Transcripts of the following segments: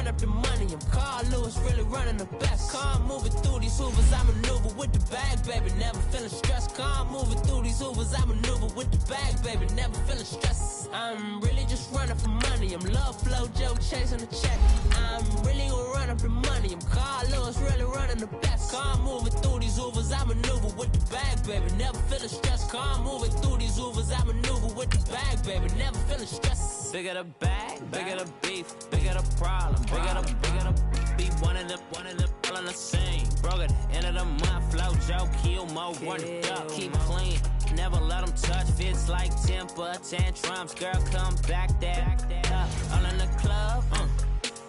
run up the money. I'm Carl Lewis, really running the best. Calm moving through these Hoovers, I maneuver with the bag, baby. Never feeling stressed. Calm moving through these Hoovers, I maneuver with the bag, baby. Never feeling stressed. I'm really just running for money. I'm love flow, joke, chasing the check. I'm really gonna run up the money. I'm Carl Lewis, really running the best. Calm moving through these Hoovers, I maneuver with the bag, baby. Never feeling stressed. Calm moving through these Hoovers, I maneuver with the bag, baby. Never feeling stressed. Bigger the bag, bigger the beef, bigger the problem, bigger the beef. One of them all in the same. Broke at the end of the month, flow, joke, kill, mo, run it up, keep clean. Never let them touch, fits like temper tantrums. Girl, come back that up. All in the club,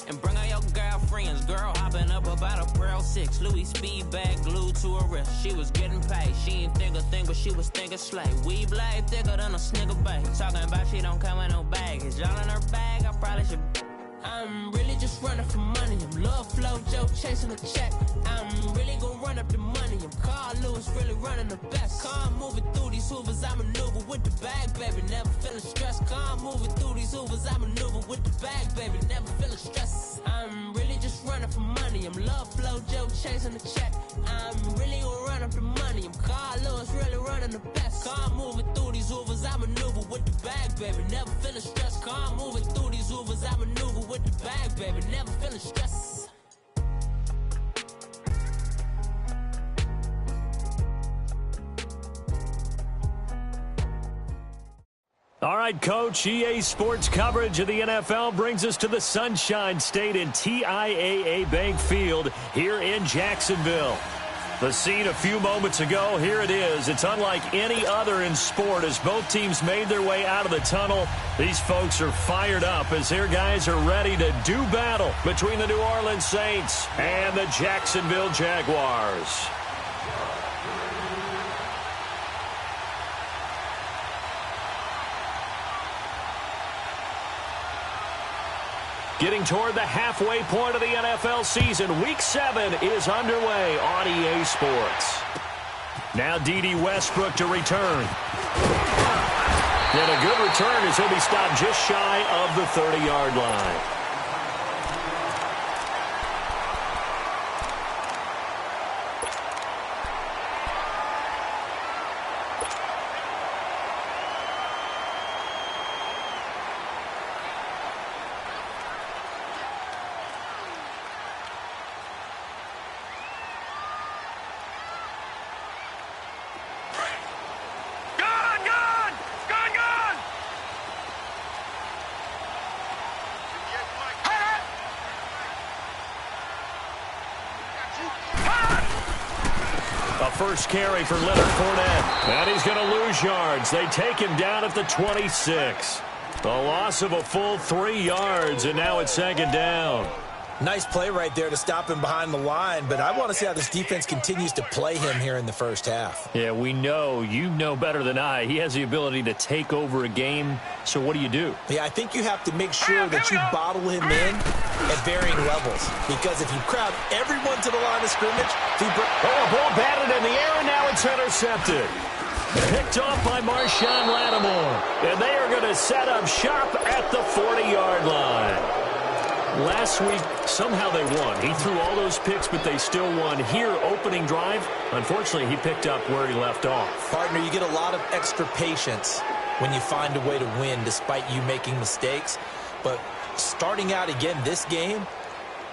and bring all your girlfriends. Girl hopping up about a Pearl 6. Louis speed bag glued to her wrist. She was getting paid. She ain't think a thing, but she was thinking slay. We blade thicker than a snicker bag. Talking about she don't come with no baggage. All in her bag, I probably should. I'm really just running for money. I'm love flow, joke, chasing a check. I'm really gonna run up the money. I'm Carl Lewis, really running the best. Calm moving through these Hoovers, I maneuver with the bag, baby. Never feeling stressed. Calm moving through these Hoovers, I maneuver with the bag, baby. Never feeling stressed. I'm really just running for money. I'm love flow, joke, chasing the check. I'm really gonna run up the money. I'm Carl Lewis, really running the best. Calm moving through these Hoovers, I maneuver with the bag, baby. Never feeling stressed. Calm moving through these Hoovers, I maneuver with the bag, baby. Never feeling stressed. All right, Coach, EA Sports coverage of the NFL brings us to the Sunshine State in TIAA Bank Field here in Jacksonville. The scene a few moments ago, here it is. It's unlike any other in sport as both teams made their way out of the tunnel. These folks are fired up as their guys are ready to do battle between the New Orleans Saints and the Jacksonville Jaguars. Getting toward the halfway point of the NFL season, Week 7 is underway on EA Sports. Now D.D. Westbrook to return. And a good return as he'll be stopped just shy of the 30-yard line. First carry for Leonard Fournette. And he's going to lose yards. They take him down at the 26. A loss of a full 3 yards, and now it's second down. Nice play right there to stop him behind the line, but I want to see how this defense continues to play him here in the first half. Yeah, we know. You know better than I. He has the ability to take over a game, so what do? Yeah, I think you have to make sure that you bottle him in at varying levels, because if you crowd everyone to the line of scrimmage, a ball batted in the air, and now it's intercepted. Picked off by Marshawn Lattimore, and they are going to set up shop at the 40-yard line. Last week, somehow they won. He threw all those picks, but they still won. Here, opening drive, unfortunately, he picked up where he left off. Partner, you get a lot of extra patience when you find a way to win despite you making mistakes. But starting out again this game,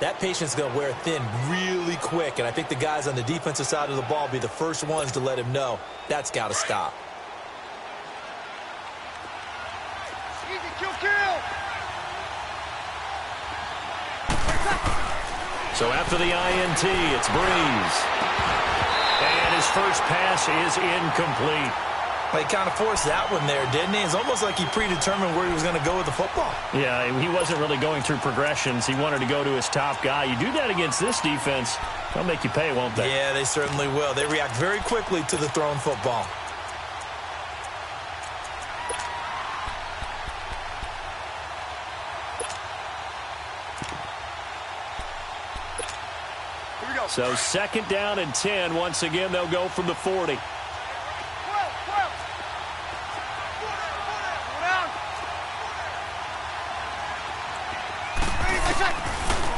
that patience is going to wear thin really quick. And I think the guys on the defensive side of the ball will be the first ones to let him know that's got to stop. Easy, kill. So after the INT, it's Breeze. And his first pass is incomplete. Well, he kind of forced that one there, didn't he? It's almost like he predetermined where he was going to go with the football. Yeah, he wasn't really going through progressions. He wanted to go to his top guy. You do that against this defense, they'll make you pay, won't they? Yeah, they certainly will. They react very quickly to the thrown football. So second down and 10. Once again, they'll go from the 40.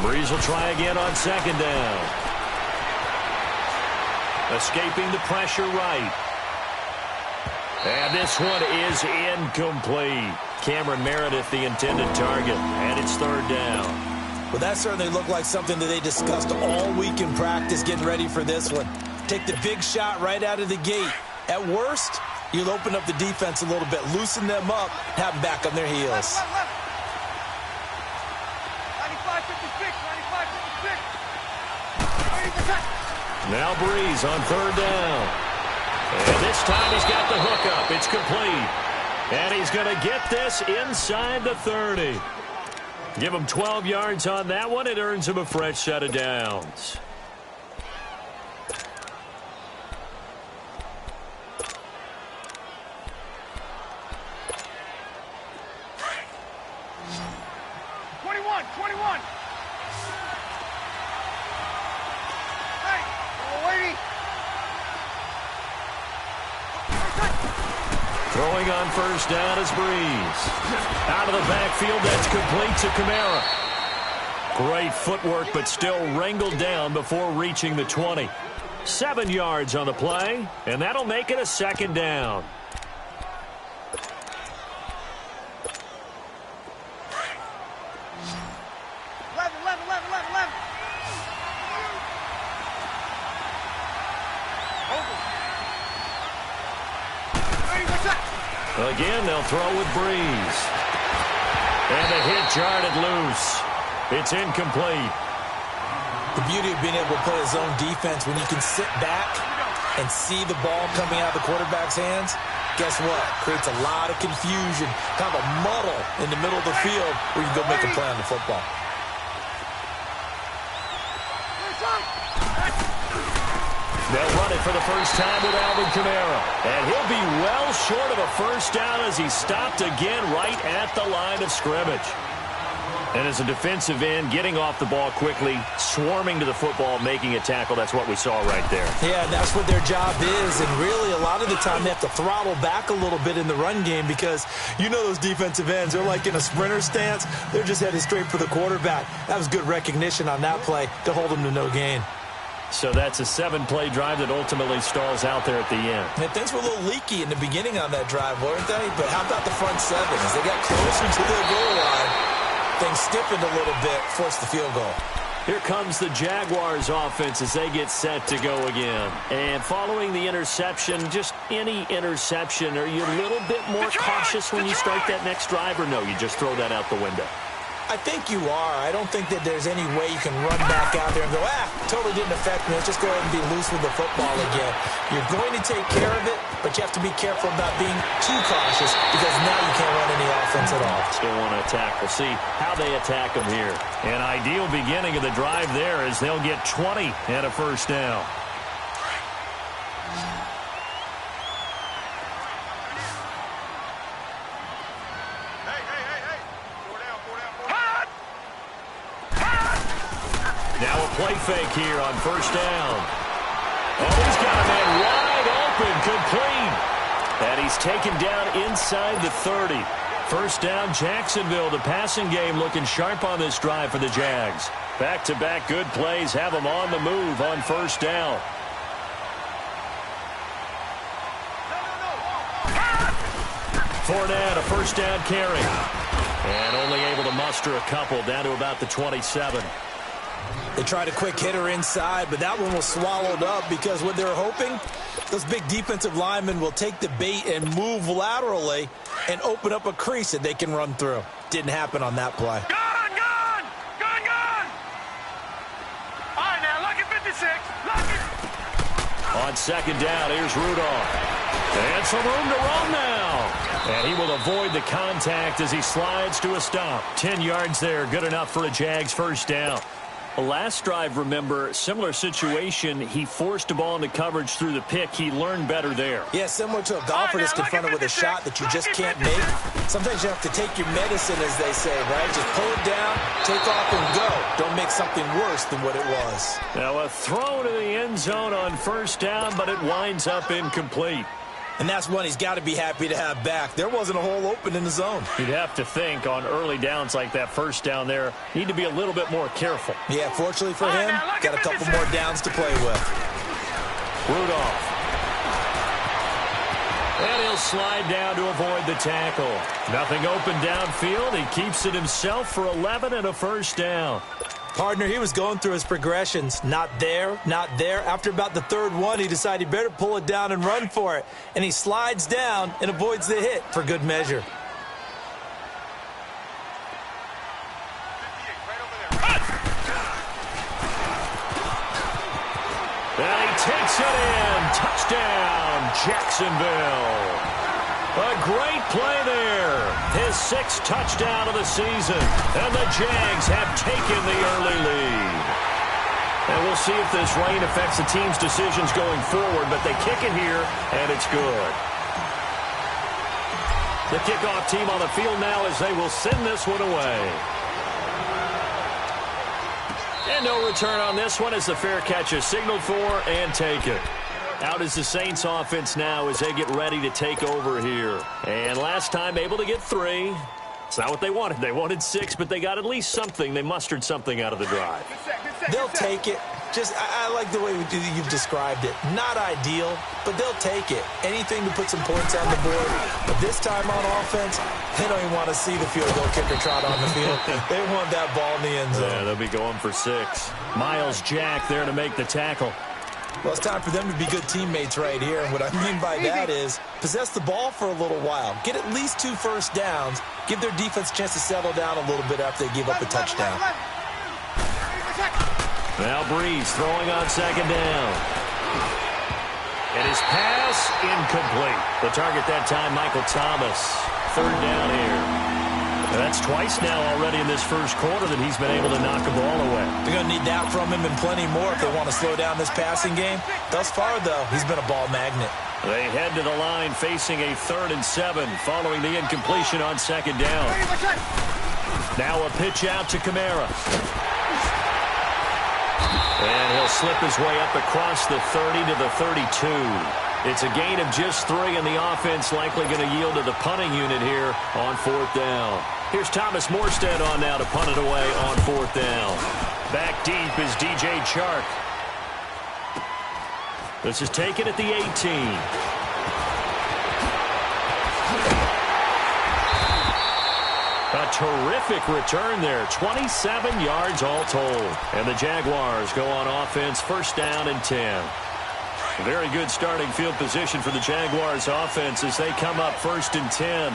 Breeze will try again on second down. Escaping the pressure right. And this one is incomplete. Cameron Meredith, the intended target, and it's third down. Well, that certainly looked like something that they discussed all week in practice getting ready for this one. Take the big shot right out of the gate. At worst, you'll open up the defense a little bit, loosen them up, have them back on their heels. 95-56, 95-56. Now Breeze on third down. And this time he's got the hookup. It's complete. And he's going to get this inside the 30. Give him 12 yards on that one. It earns him a fresh set of downs. Throwing on first down is Breeze. Out of the backfield, that's complete to Kamara. Great footwork, but still wrangled down before reaching the 20. 7 yards on the play, and that'll make it a second down. Again, they'll throw with Breeze. And the hit jarred it loose. It's incomplete. The beauty of being able to play a zone defense when you can sit back and see the ball coming out of the quarterback's hands, guess what? Creates a lot of confusion, kind of a muddle in the middle of the field where you can go make a play on the football. They'll run it for the first time with Alvin Kamara. And he'll be well short of a first down as he stopped again right at the line of scrimmage. And as a defensive end, getting off the ball quickly, swarming to the football, making a tackle, that's what we saw right there. Yeah, and that's what their job is. And really, a lot of the time, they have to throttle back a little bit in the run game because you know those defensive ends, they're like in a sprinter stance. They're just headed straight for the quarterback. That was good recognition on that play to hold them to no gain. So that's a 7-play drive that ultimately stalls out there at the end. And things were a little leaky in the beginning on that drive, weren't they? But how about the front seven? As they got closer to the goal line, things stiffened a little bit, forced the field goal. Here comes the Jaguars offense as they get set to go again. And following the interception, just any interception, are you a little bit more cautious when you start that next drive, or no, you just throw that out the window? I think you are. I don't think that there's any way you can run back out there and go, totally didn't affect me. Let's just go ahead and be loose with the football again. You're going to take care of it, but you have to be careful about being too cautious because now you can't run any offense at all. Still want to attack. We'll see how they attack them here. An ideal beginning of the drive there as they'll get 20 and a first down. Now a play fake here on first down. Oh, he's got a man wide open, complete. And he's taken down inside the 30. First down, Jacksonville. The passing game looking sharp on this drive for the Jags. Back-to-back good plays have them on the move on first down. Fournette, a first down carry. And only able to muster a couple down to about the 27. They tried a quick hitter inside, but that one was swallowed up because what they're hoping, those big defensive linemen will take the bait and move laterally and open up a crease that they can run through. Didn't happen on that play. Gone! All right, now, lock it 56. Lock it. On second down, here's Rudolph. And some room to run now. And he will avoid the contact as he slides to a stop. 10 yards there, good enough for a Jags first down. Last drive, remember, similar situation. He forced a ball into coverage through the pick. He learned better there. Yeah, similar to a golfer that's confronted with a shot that you just can't make. Sometimes you have to take your medicine, as they say, right? Just pull it down, take off, and go. Don't make something worse than what it was. Now a throw to the end zone on first down, but it winds up incomplete. And that's one he's got to be happy to have back. There wasn't a hole open in the zone. You'd have to think on early downs like that first down there, need to be a little bit more careful. Yeah, fortunately for him, got a couple more downs to play with. Rudolph. And he'll slide down to avoid the tackle. Nothing open downfield. He keeps it himself for 11 and a first down. Partner, he was going through his progressions. Not there, not there. After about the third one, he decided he better pull it down and run for it. And he slides down and avoids the hit for good measure. And he takes it in. Touchdown, Jacksonville. A great play there. His 6th touchdown of the season. And the Jags have taken the early lead. And we'll see if this rain affects the team's decisions going forward, but they kick it here, and it's good. The kickoff team on the field now as they will send this one away. And no return on this one as the fair catch is signaled for and taken. Out is the Saints offense now as they get ready to take over here. And last time able to get 3. It's not what they wanted. They wanted 6, but they got at least something. They mustered something out of the drive. They'll take it. I like the way you've described it. Not ideal, but they'll take it. Anything to put some points on the board. But this time on offense, they don't even want to see the field goal kicker trot on the field. They want that ball in the end zone. Yeah, they'll be going for 6. Miles Jack there to make the tackle. Well, it's time for them to be good teammates right here. And what I mean by that is possess the ball for a little while. Get at least 2 first downs. Give their defense a chance to settle down a little bit after they give up a touchdown. Now Breeze throwing on 2nd down. And his pass incomplete. The target that time, Michael Thomas. 3rd down here. That's twice now already in this first quarter that he's been able to knock a ball away. They're going to need that from him and plenty more if they want to slow down this passing game. Thus far, though, he's been a ball magnet. They head to the line facing a 3rd and 7 following the incompletion on 2nd down. Now a pitch out to Kamara. And he'll slip his way up across the 30 to the 32. It's a gain of just 3, and the offense likely going to yield to the punting unit here on 4th down. Here's Thomas Morstead on now to punt it away on 4th down. Back deep is DJ Chark. This is taken at the 18. A terrific return there. 27 yards all told. And the Jaguars go on offense, 1st down and 10. Very good starting field position for the Jaguars offense as they come up 1st and 10.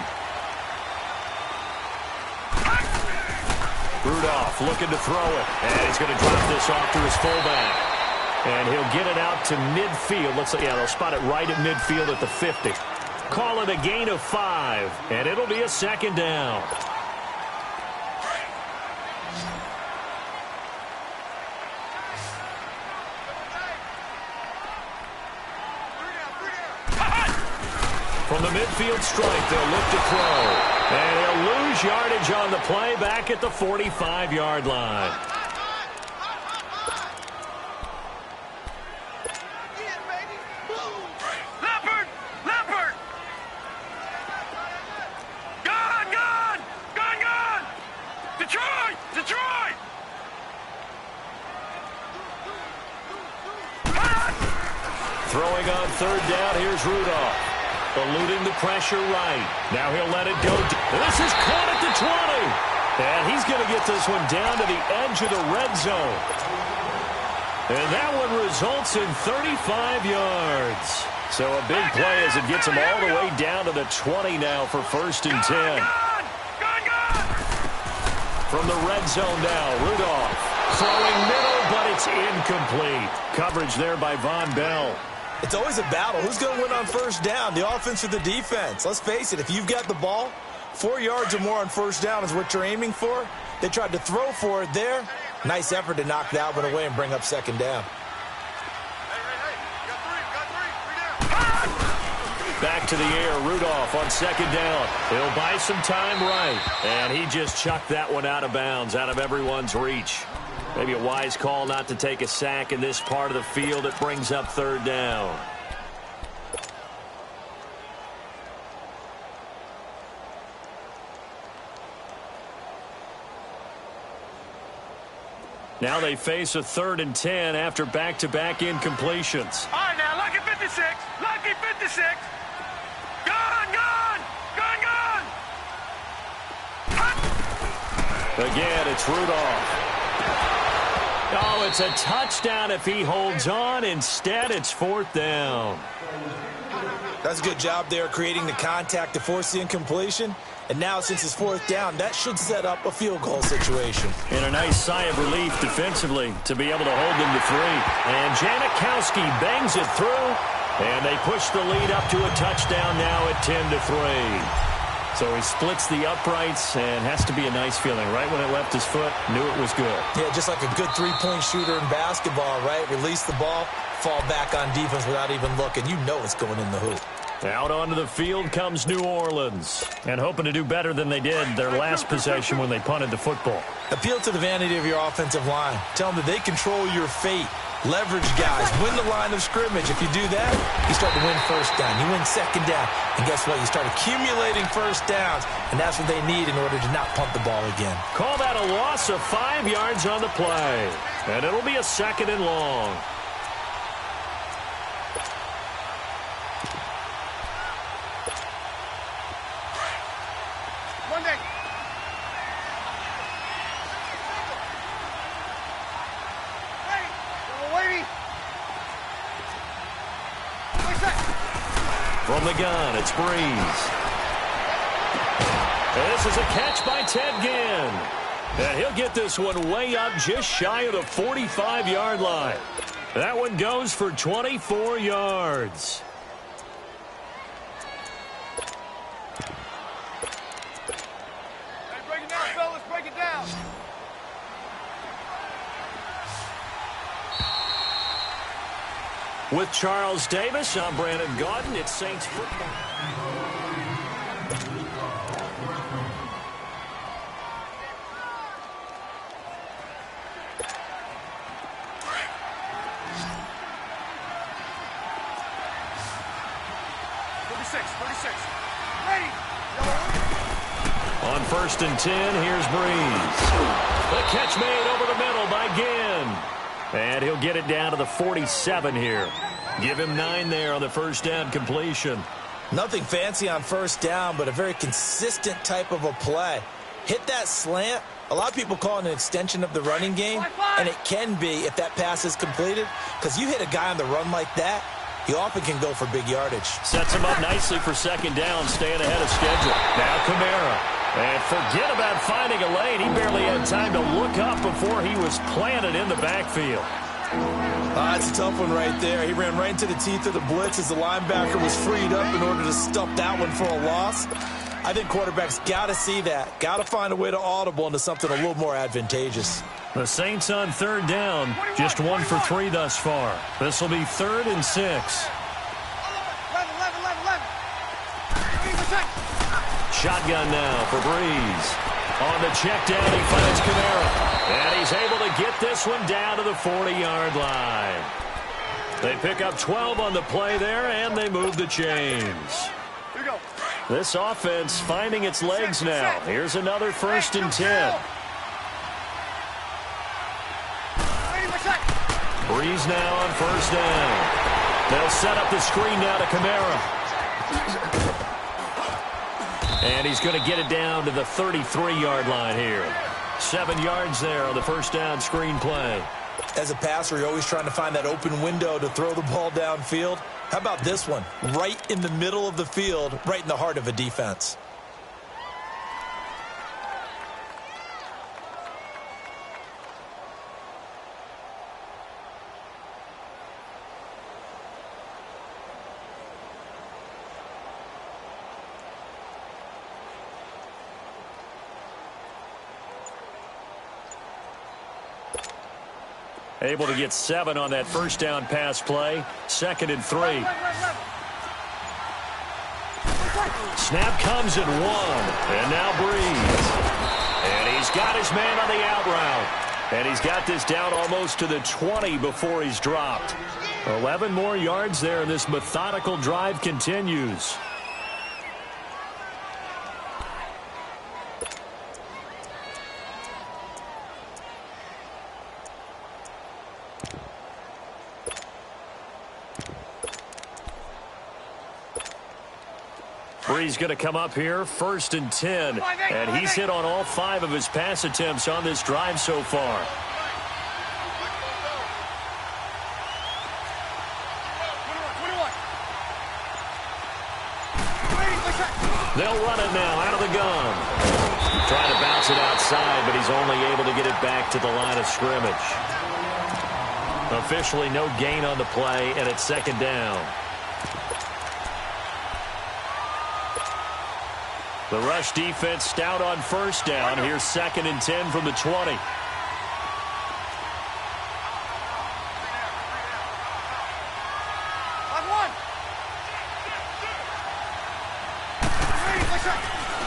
Rudolph looking to throw it. And he's going to drop this off to his fullback. And he'll get it out to midfield. Looks like, yeah, they'll spot it right at midfield at the 50. Call it a gain of 5. And it'll be a 2nd down. From the midfield stripe, they'll look to throw. And he'll lose yardage on the play back at the 45-yard line. Leopard! Leopard! Gone! Gone! Gone! Gone! Detroit! Detroit! Throwing on 3rd down, here's Rudolph. Eluding the pressure right. Now he'll let it go. This is caught at the 20. And he's going to get this one down to the edge of the red zone. And that one results in 35 yards. So a big play as it gets him all the way down to the 20 now for 1st and 10. From the red zone now, Rudolph. Throwing middle, but it's incomplete. Coverage there by Von Bell. It's always a battle. Who's going to win on 1st down, the offense or the defense? Let's face it, if you've got the ball, 4 yards or more on 1st down is what you're aiming for. They tried to throw for it there. Nice effort to knock that one away and bring up 2nd down. Back to the air, Rudolph on 2nd down. He'll buy some time right. And he just chucked that one out of bounds, out of everyone's reach. Maybe a wise call not to take a sack in this part of the field. It brings up 3rd down. Now they face a 3rd and 10 after back-to-back incompletions. All right, now, lucky 56. Lucky 56. Gone, gone. Gone, gone. Again, it's Rudolph. Oh, it's a touchdown if he holds on. Instead, it's 4th down. That's a good job there creating the contact to force the incompletion. And now, since it's 4th down, that should set up a field goal situation. And a nice sigh of relief defensively to be able to hold them to 3. And Janikowski bangs it through. And they push the lead up to a touchdown now at 10-3. So he splits the uprights and has to be a nice feeling. Right when it left his foot, knew it was good. Yeah, just like a good three-point shooter in basketball, right? Release the ball, fall back on defense without even looking. You know it's going in the hoop. Out onto the field comes New Orleans. And hoping to do better than they did their last possession when they punted the football. Appeal to the vanity of your offensive line. Tell them that they control your fate. Leverage guys. Win the line of scrimmage. If you do that, you start to win 1st down. You win 2nd down. And guess what? You start accumulating 1st downs. And that's what they need in order to not punt the ball again. Call that a loss of 5 yards on the play. And it'll be a 2nd and long. Monday. From the gun, it's Breeze. This is a catch by Ted Ginn. And he'll get this one way up just shy of the 45-yard line. That one goes for 24 yards. Hey, break it down, fellas. Break it down. With Charles Davis, I'm Brandon Gaudin. It's Saints football. On 1st and 10, here's Breeze. The catch made over the middle by Ginn. And he'll get it down to the 47 here. Give him 9 there on the 1st down completion. Nothing fancy on 1st down, but a very consistent type of a play. Hit that slant. A lot of people call it an extension of the running game, and it can be if that pass is completed, because you hit a guy on the run like that, he often can go for big yardage. Sets him up nicely for 2nd down, staying ahead of schedule. Now Kamara. And forget about finding a lane. He barely had time to look up before he was planted in the backfield. That's a tough one right there. He ran right into the teeth of the blitz as the linebacker was freed up in order to stop that one for a loss. I think quarterbacks got to see that. Got to find a way to audible into something a little more advantageous. The Saints on 3rd down. Just 1 for 3 thus far. This will be 3rd and 6. Shotgun now for Breeze. On the check down, he finds Kamara. And he's able to get this one down to the 40-yard line. They pick up 12 on the play there, and they move the chains. Here we go. This offense finding its legs now. Here's another 1st and 10. Breeze now on 1st down. They'll set up the screen now to Kamara. And he's going to get it down to the 33-yard line here. 7 yards there on the 1st down screen play. As a passer, you're always trying to find that open window to throw the ball downfield. How about this one? Right in the middle of the field, right in the heart of a defense. Able to get 7 on that 1st down pass play. 2nd and 3. Snap comes at 1. And now Breeze. And he's got his man on the out route. And he's got this down almost to the 20 before he's dropped. 11 more yards there, and this methodical drive continues. Bree's going to come up here, 1st and 10. And he's hit on all 5 of his pass attempts on this drive so far. They'll run it now out of the gun. Trying to bounce it outside, but he's only able to get it back to the line of scrimmage. Officially no gain on the play, and it's 2nd down. The rush defense stout on 1st down. Here's 2nd and 10 from the 20.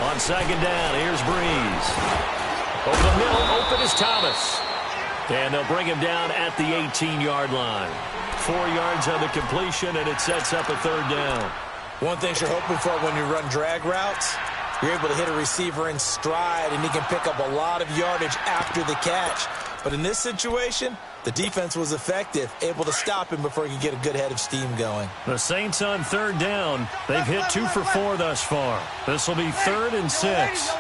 On 2nd down, here's Breeze. Over the middle, open is Thomas. And they'll bring him down at the 18-yard line. 4 yards on the completion, and it sets up a 3rd down. One thing you're hoping for when you run drag routes, you're able to hit a receiver in stride, and he can pick up a lot of yardage after the catch. But in this situation, the defense was effective, able to stop him before he could get a good head of steam going. The Saints on 3rd down. They've hit 2 for 4 thus far. This will be 3rd and 6.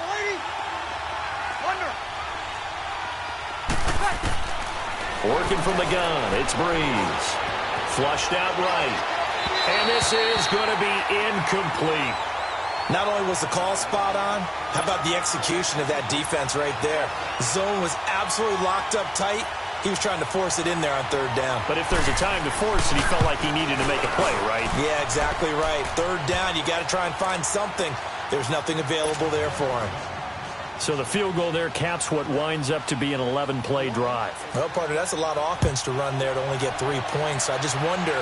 Working from the gun, it's Breeze. Flushed out right. And this is going to be incomplete. Not only was the call spot on, how about the execution of that defense right there? The zone was absolutely locked up tight. He was trying to force it in there on 3rd down. But if there's a time to force it, he felt like he needed to make a play, right? Yeah, exactly right. 3rd down, you got to try and find something. There's nothing available there for him. So the field goal there caps what winds up to be an 11-play drive. Well, partner, that's a lot of offense to run there to only get 3 points. So I just wonder,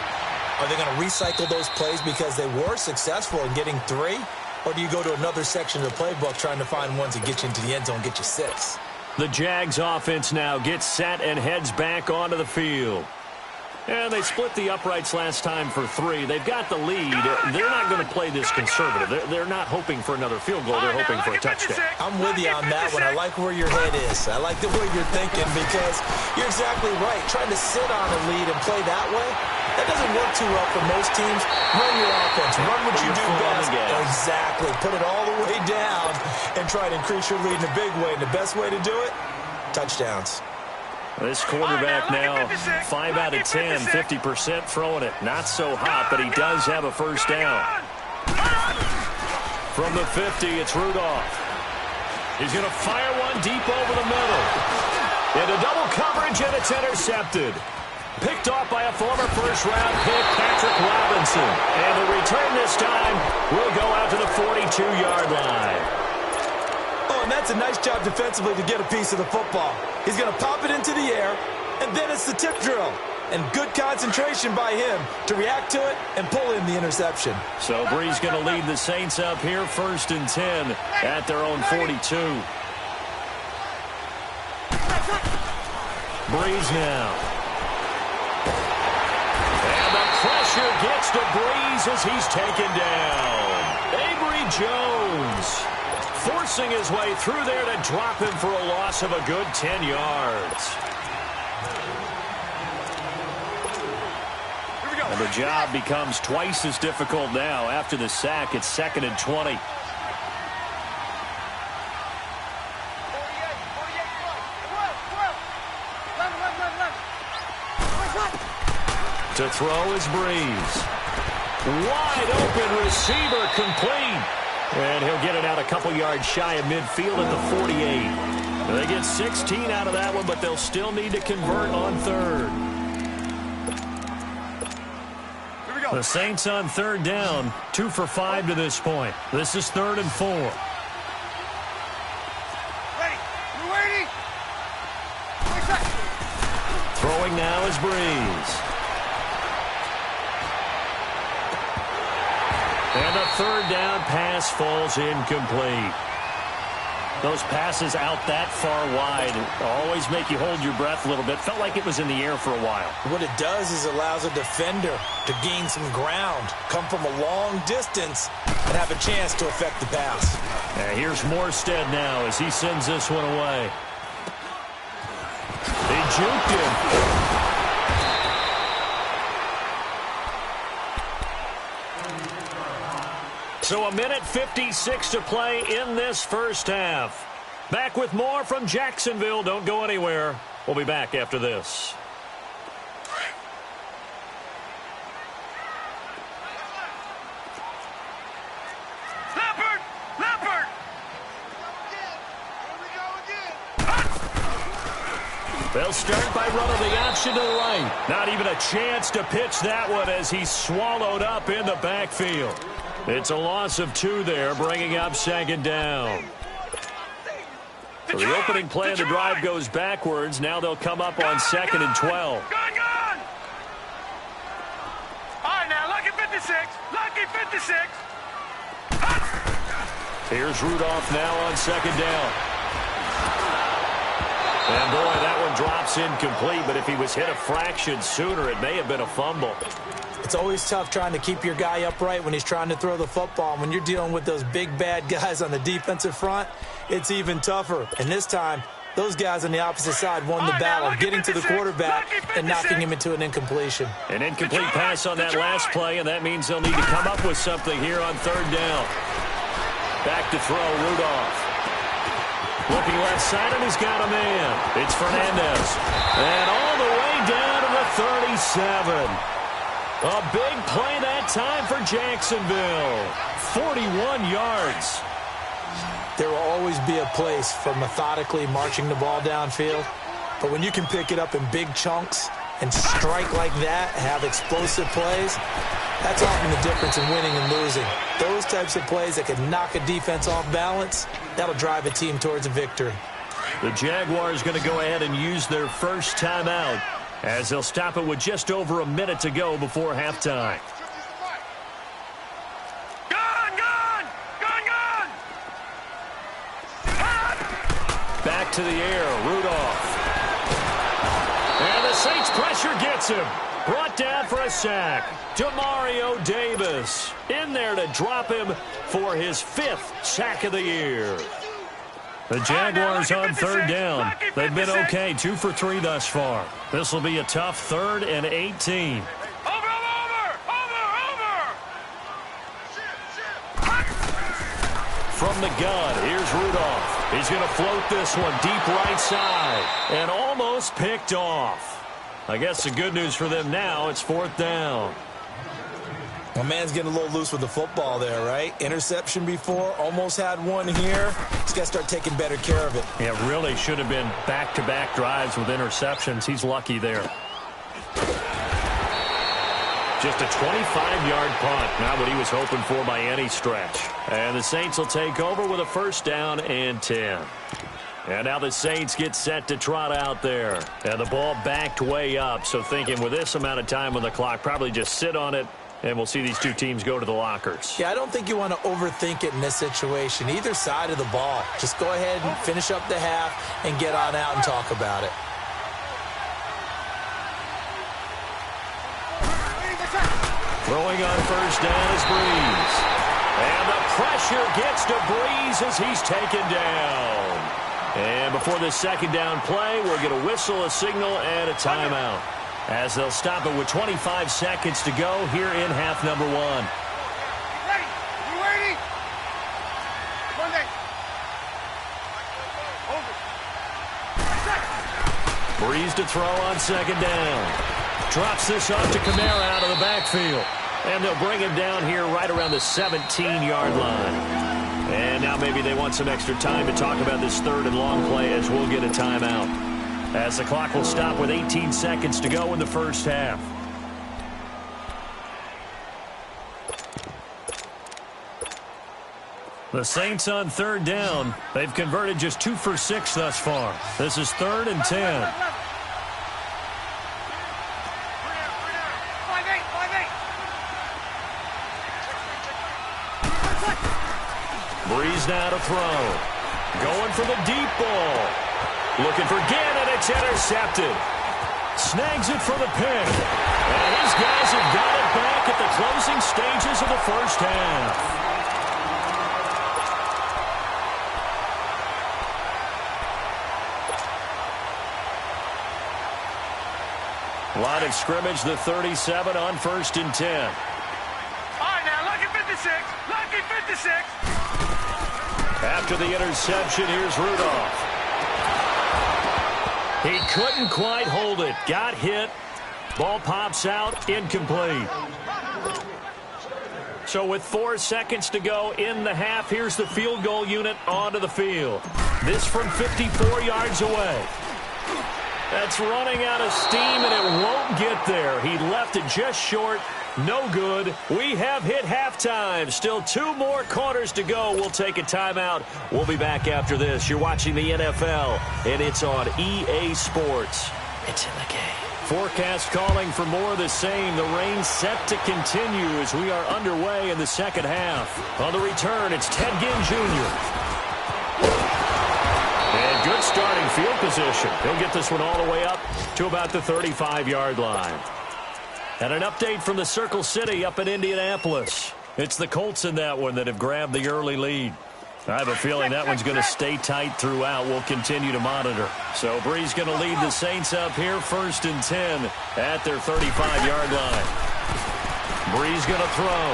are they going to recycle those plays because they were successful in getting 3? Or do you go to another section of the playbook trying to find ones that get you into the end zone and get you 6? The Jags offense now gets set and heads back onto the field. And they split the uprights last time for 3. They've got the lead. They're not going to play this conservative. They're not hoping for another field goal. They're hoping for a touchdown. I'm with you on that one. I like where your head is. I like the way you're thinking because you're exactly right. Trying to sit on a lead and play that way, that doesn't work too well for most teams. Run your offense. Run what you do best. Exactly. Put it all the way down and try to increase your lead in a big way. And the best way to do it, touchdowns. This quarterback now, 5 out of 10, 50% throwing it. Not so hot, but he does have a 1st down. From the 50, it's Rudolph. He's going to fire one deep over the middle. Into double coverage, and it's intercepted. Picked off by a former first-round pick, Patrick Robinson. And the return this time will go out to the 42-yard line. Oh, and that's a nice job defensively to get a piece of the football. He's going to pop it into the air, and then it's the tip drill. And good concentration by him to react to it and pull in the interception. So Bree's going to lead the Saints up here, 1st and 10 at their own 42. Breeze now. And the pressure gets to Breeze as he's taken down. Avery Jones forcing his way through there to drop him for a loss of a good 10 yards. And the job becomes twice as difficult now. After the sack, it's 2nd and 20. To throw is Breeze. Wide open receiver complete. And he'll get it out a couple yards shy of midfield at the 48. They get 16 out of that one, but they'll still need to convert on 3rd. The Saints on 3rd down, 2 for 5 to this point. This is 3rd and 4. Throwing now is Breeze. And the 3rd down pass falls incomplete. Those passes out that far wide always make you hold your breath a little bit. Felt like it was in the air for a while. What it does is allows a defender to gain some ground, come from a long distance, and have a chance to affect the pass. Here's Morstead now as he sends this one away. They juked him. So 1:56 to play in this first half. Back with more from Jacksonville. Don't go anywhere. We'll be back after this. They'll start by running the option to the right. Not even a chance to pitch that one as he's swallowed up in the backfield. It's a loss of 2 there, bringing up second down. So the opening play of the drive goes backwards. Now they'll come up on 2nd and 12. Gone! All right, now, lucky 56. Lucky 56. Here's Rudolph now on 2nd down. And, boy, that one drops incomplete, but if he was hit a fraction sooner, it may have been a fumble. It's always tough trying to keep your guy upright when he's trying to throw the football. When you're dealing with those big, bad guys on the defensive front, it's even tougher. And this time, those guys on the opposite side won the battle, getting to the quarterback and knocking him into an incompletion. An incomplete pass on that last play, and that means they'll need to come up with something here on 3rd down. Back to throw, Rudolph. Looking left side, and he's got a man. It's Fernandez. And all the way down to the 37. A big play that time for Jacksonville. 41 yards. There will always be a place for methodically marching the ball downfield. But when you can pick it up in big chunks and strike like that, have explosive plays, that's often the difference in winning and losing. Those types of plays that can knock a defense off balance, that'll drive a team towards a victory. The Jaguars going to go ahead and use their first timeout as they'll stop it with just over a minute to go before halftime. Gone! Back to the air, Rudolph. And the Saints pressure gets him. Brought down for a sack. Demario Davis in there to drop him for his 5th sack of the year. The Jaguars on 3rd down. They've been okay, 2 for 3 thus far. This will be a tough 3rd and 18. Over! From the gun, here's Rudolph. He's going to float this one deep right side and almost picked off. I guess the good news for them now, it's 4th down. My man's getting a little loose with the football there, right? Interception before, almost had one here. He's got to start taking better care of it. Yeah, really should have been back-to-back drives with interceptions. He's lucky there. Just a 25-yard punt, not what he was hoping for by any stretch. And the Saints will take over with a 1st down and 10. And now the Saints get set to trot out there. And the ball backed way up, so thinking with this amount of time on the clock, probably just sit on it, and we'll see these 2 teams go to the lockers. Yeah, I don't think you want to overthink it in this situation. Either side of the ball. Just go ahead and finish up the half and get on out and talk about it. Throwing on 1st down is Breeze. And the pressure gets to Breeze as he's taken down. And before this 2nd down play, we're going to whistle a signal and a timeout, as they'll stop it with 25 seconds to go here in half number 1. Ready? You ready? Monday. Over. Breeze to throw on 2nd down. Drops this off to Kamara out of the backfield. And they'll bring him down here right around the 17-yard line. And now maybe they want some extra time to talk about this 3rd and long play as we'll get a timeout, as the clock will stop with 18 seconds to go in the first half. The Saints on 3rd down. They've converted just 2 for 6 thus far. This is 3rd and 10. Breeze now to throw. Going for the deep ball. Looking for Ginn, and it's intercepted. Snags it for the pick. And his guys have got it back at the closing stages of the first half. Line of scrimmage, the 37 on 1st and 10. All right, now, lucky 56. Lucky Lucky 56. After the interception, here's Rudolph. He couldn't quite hold it. Got hit. Ball pops out. Incomplete. So with 4 seconds to go in the half, here's the field goal unit onto the field. This from 54 yards away. That's running out of steam, and it won't get there. He left it just short. No good. We have hit halftime. Still 2 more quarters to go. We'll take a timeout. We'll be back after this. You're watching the NFL, and it's on EA Sports. It's in the game. Forecast calling for more of the same. The rain set to continue as we are underway in the second half. On the return, it's Ted Ginn Jr. And good starting field position. He'll get this one all the way up to about the 35-yard line. And an update from the Circle City up in Indianapolis. It's the Colts in that one that have grabbed the early lead. I have a feeling that one's going to stay tight throughout. We'll continue to monitor. So Brees going to lead the Saints up here, 1st and 10 at their 35-yard line. Brees going to throw.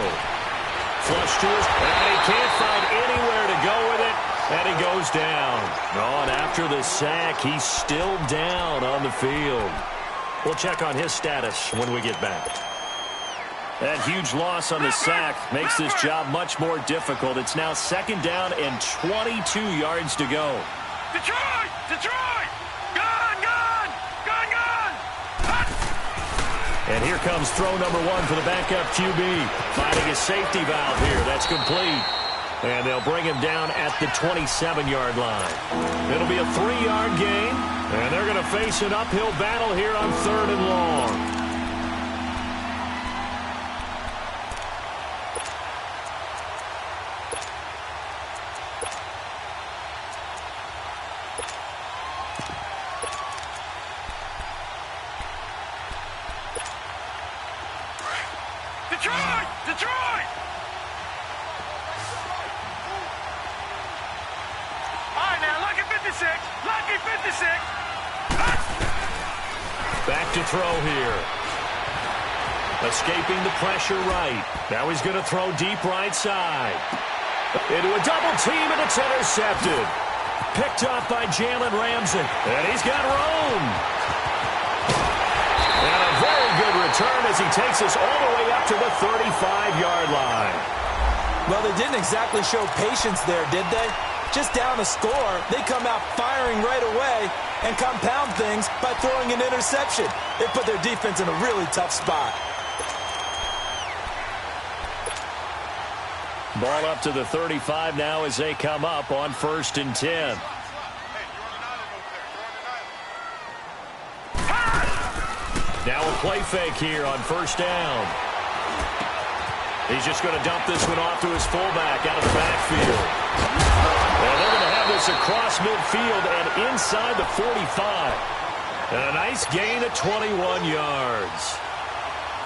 Flush to his, and he can't find anywhere to go with it, and he goes down. Oh, and after the sack, he's still down on the field. We'll check on his status when we get back. That huge loss on the sack makes this job much more difficult. It's now 2nd down and 22 yards to go. Detroit! Detroit! Gone! Gone! Gone! Gone! Hot! And here comes throw number 1 for the backup QB. Finding a safety valve here. That's complete. And they'll bring him down at the 27-yard line. It'll be a 3-yard gain. And they're going to face an uphill battle here on 3rd and long. Detroit! Detroit! All right, now, lucky 56. Lucky 56. Back to throw here. Escaping the pressure right. Now he's going to throw deep right side. Into a double team, and it's intercepted. Picked up by Jalen Ramsey. And he's got room. And a very good return as he takes us all the way up to the 35-yard line. Well, they didn't exactly show patience there, did they? Just down a score, they come out firing right away and compound things by throwing an interception. They put their defense in a really tough spot. Ball up to the 35 now as they come up on 1st and 10. Now a play fake here on 1st down. He's just going to dump this one off to his fullback out of the backfield. And they're going to have this across midfield and inside the 45. And a nice gain of 21 yards.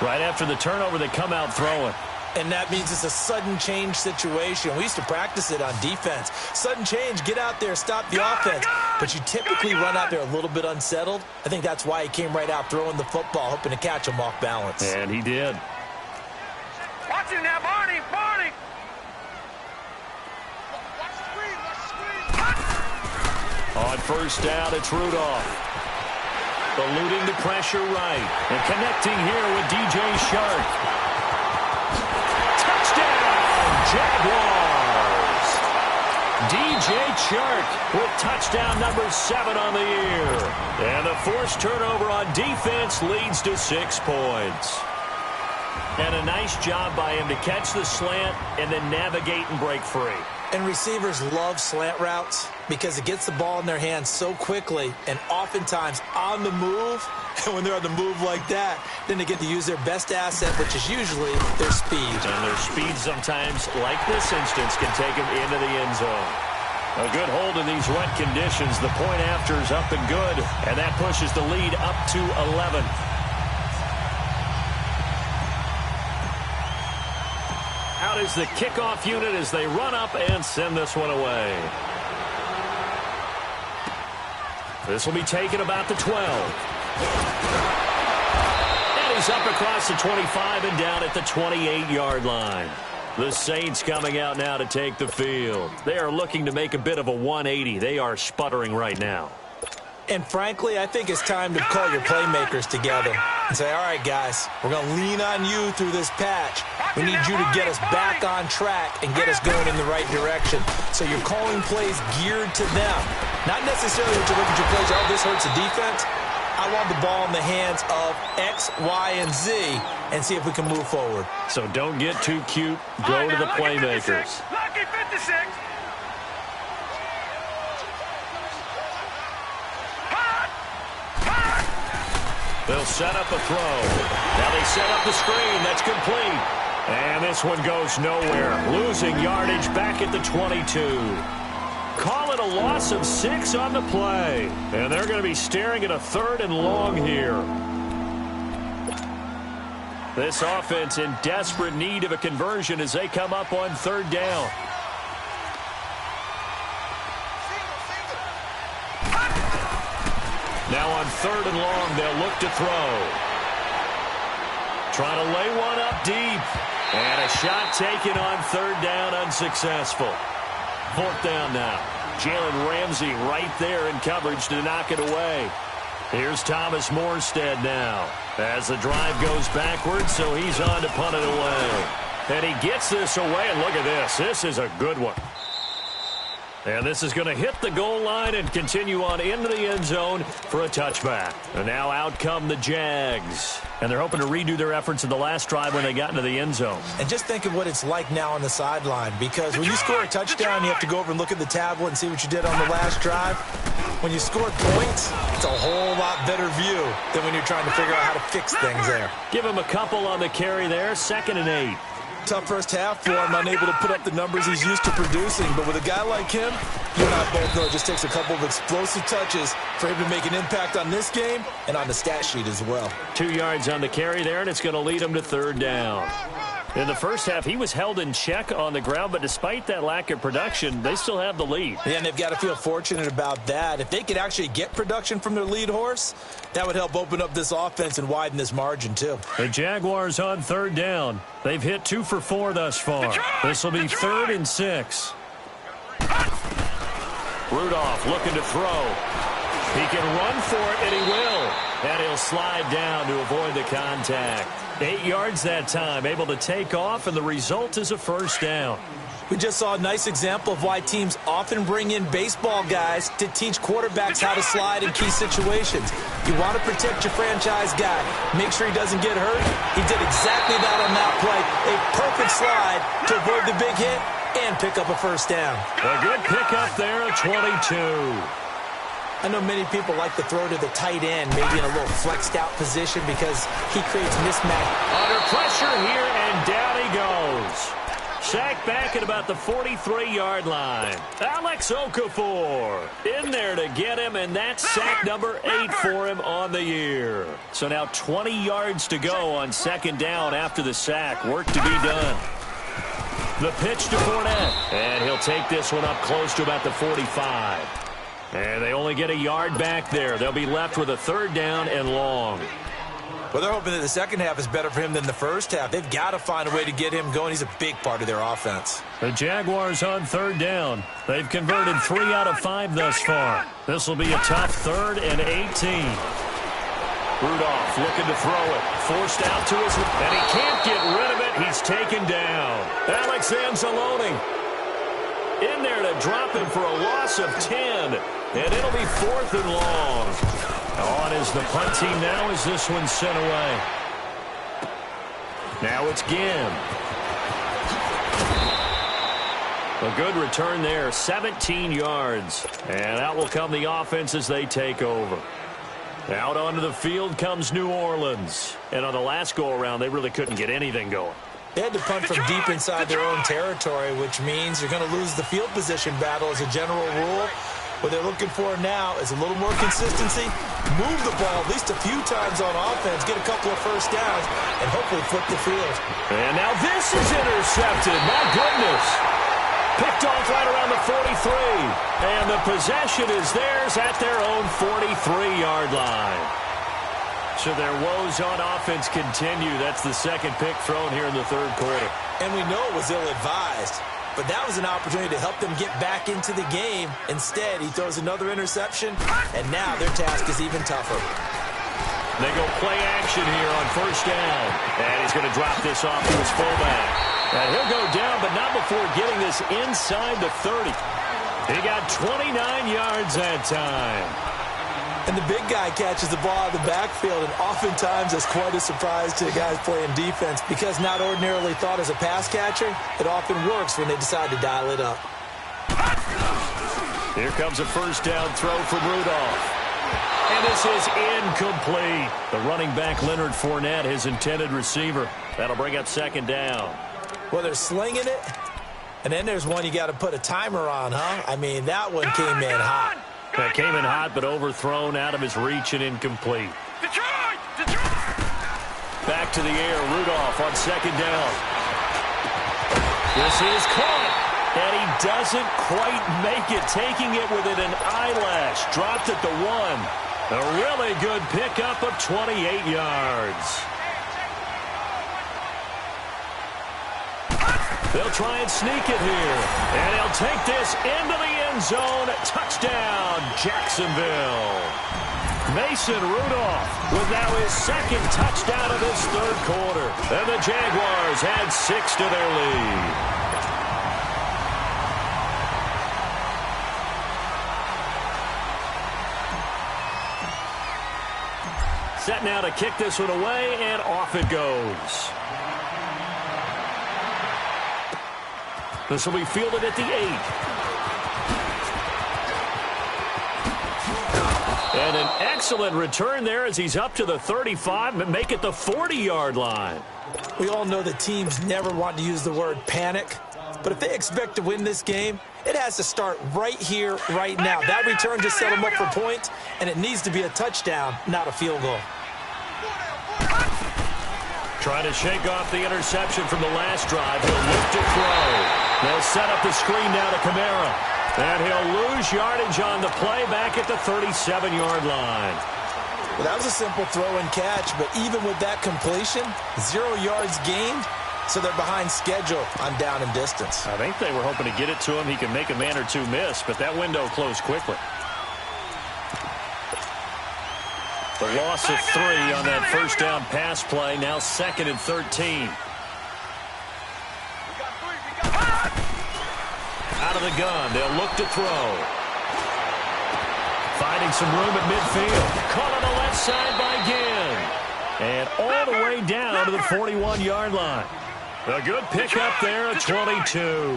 Right after the turnover, they come out throwing. And that means it's a sudden change situation. We used to practice it on defense. Sudden change, get out there, stop the offense. But you typically run out there a little bit unsettled. I think that's why he came right out throwing the football, hoping to catch him off balance. And he did. Watch him now, Barney! Barney! On 1st down, it's Rudolph. Eluding the pressure right. And connecting here with DJ Shark. Jaguars. DJ Chark with touchdown number 7 on the year. And the forced turnover on defense leads to 6 points. And a nice job by him to catch the slant and then navigate and break free. And receivers love slant routes because it gets the ball in their hands so quickly and oftentimes on the move. And when they're on the move like that, then they get to use their best asset, which is usually their speed. And their speed sometimes, like this instance, can take them into the end zone. A good hold in these wet conditions. The point after is up and good, and that pushes the lead up to 11. Out is the kickoff unit as they run up and send this one away. This will be taken about the 12. And he's up across the 25 and down at the 28-yard line. The Saints coming out now to take the field. They are looking to make a bit of a 180. They are sputtering right now. And frankly, I think it's time to call your playmakers together and say, all right, guys, we're going to lean on you through this patch. We need you to get us back on track and get us going in the right direction. So you're calling plays geared to them. Not necessarily when you look at your plays, oh, this hurts the defense. I want the ball in the hands of X, Y, and Z and see if we can move forward. So don't get too cute. Go to the playmakers. Lucky 56. They'll set up a throw. Now they set up the screen. That's complete. And this one goes nowhere. Losing yardage back at the 22. Call it a loss of 6 on the play. And they're going to be staring at a 3rd and long here. This offense in desperate need of a conversion as they come up on 3rd down. Now on 3rd and long, they'll look to throw. Trying to lay one up deep. And a shot taken on 3rd down, unsuccessful. 4th down now. Jalen Ramsey right there in coverage to knock it away. Here's Thomas Morstead now. As the drive goes backwards, so he's on to punt it away. And he gets this away, and look at this. This is a good one. And this is going to hit the goal line and continue on into the end zone for a touchback. And now out come the Jags. And they're hoping to redo their efforts in the last drive when they got into the end zone. And just think of what it's like now on the sideline, because when you score a touchdown, you have to go over and look at the tablet and see what you did on the last drive. When you score points, it's a whole lot better view than when you're trying to figure out how to fix things there. Give him a couple on the carry there, 2nd and 8. Tough first half for him, unable to put up the numbers he's used to producing. But with a guy like him, you and I both know it just takes a couple of explosive touches for him to make an impact on this game and on the stat sheet as well. 2 yards on the carry there, and it's going to lead him to 3rd down. In the first half, he was held in check on the ground, but despite that lack of production, they still have the lead. Yeah, and they've got to feel fortunate about that. If they could actually get production from their lead horse, that would help open up this offense and widen this margin, too. The Jaguars on 3rd down. They've hit 2 for 4 thus far. This will be 3rd and 6. Rudolph looking to throw. He can run for it, and he will. And he'll slide down to avoid the contact. 8 yards that time, able to take off, and the result is a 1st down. We just saw a nice example of why teams often bring in baseball guys to teach quarterbacks how to slide in key situations. You want to protect your franchise guy. Make sure he doesn't get hurt. He did exactly that on that play. A perfect slide to avoid the big hit and pick up a 1st down. A good pickup there at 22. I know many people like to throw to the tight end, maybe in a little flexed out position because he creates mismatch. Under pressure here, and down he goes. Sacked back at about the 43-yard line. Alex Okafor in there to get him, and that's sack number 8 for him on the year. So now 20 yards to go on 2nd down after the sack. Work to be done. The pitch to Fournette, and he'll take this one up close to about the 45. And they only get a yard back there. They'll be left with a 3rd down and long. Well, they're hoping that the second half is better for him than the first half. They've got to find a way to get him going. He's a big part of their offense. The Jaguars on 3rd down. They've converted 3 out of 5 thus far. This will be a tough 3rd and 18. Rudolph looking to throw it. Forced out to his... And he can't get rid of it. He's taken down. Alex Anzalone in there to drop him for a loss of 10. And it'll be 4th and long. On is the punt team now as this one's sent away. Now it's Ginn. A good return there, 17 yards. And out will come the offense as they take over. Out onto the field comes New Orleans. And on the last go-around, they really couldn't get anything going. They had to punt from deep inside their own territory, which means you're going to lose the field position battle as a general rule. What they're looking for now is a little more consistency, move the ball at least a few times on offense, get a couple of 1st downs, and hopefully flip the field. And now this is intercepted. My goodness. Picked off right around the 43. And the possession is theirs at their own 43-yard line. So their woes on offense continue. That's the 2nd pick thrown here in the 3rd quarter. And we know it was ill-advised, but that was an opportunity to help them get back into the game. Instead, he throws another interception, and now their task is even tougher. They go play action here on first down. And he's going to drop this off to his fullback. And he'll go down, but not before getting this inside the 30. He got 29 yards that time. And the big guy catches the ball out of the backfield, and oftentimes it's quite a surprise to the guys playing defense because not ordinarily thought as a pass catcher, it often works when they decide to dial it up. Here comes a first down throw from Rudolph. And this is incomplete. The running back, Leonard Fournette, his intended receiver. That'll bring up second down. Well, they're slinging it, and then there's one you got to put a timer on, huh? I mean, that one came in hot. That came in hot, but overthrown out of his reach and incomplete. Detroit! Detroit! Back to the air, Rudolph on second down. This is caught, and he doesn't quite make it, taking it within an eyelash. Dropped at the 1. A really good pickup of 28 yards. They'll try and sneak it here. And he'll take this into the end zone. Touchdown, Jacksonville. Mason Rudolph with now his second touchdown of this third quarter. And the Jaguars add 6 to their lead. Set now to kick this one away, and off it goes. This will be fielded at the 8. And an excellent return there as he's up to the 35 and make it the 40-yard line. We all know that teams never want to use the word panic, but if they expect to win this game, it has to start right here, right now. That return just set them up for points, and it needs to be a touchdown, not a field goal. Trying to shake off the interception from the last drive. He'll look to throw. They'll set up the screen now to Kamara. And he'll lose yardage on the play back at the 37-yard line. Well, that was a simple throw and catch, but even with that completion, 0 yards gained, so they're behind schedule on down and distance. I think they were hoping to get it to him. He can make a man or two miss, but that window closed quickly. The loss of 3 on that first down pass play. Now 2nd and 13. Out of the gun. They'll look to throw. Finding some room at midfield. Caught on the left side by Ginn. And all the way down to the 41-yard line. A good pickup there at 22.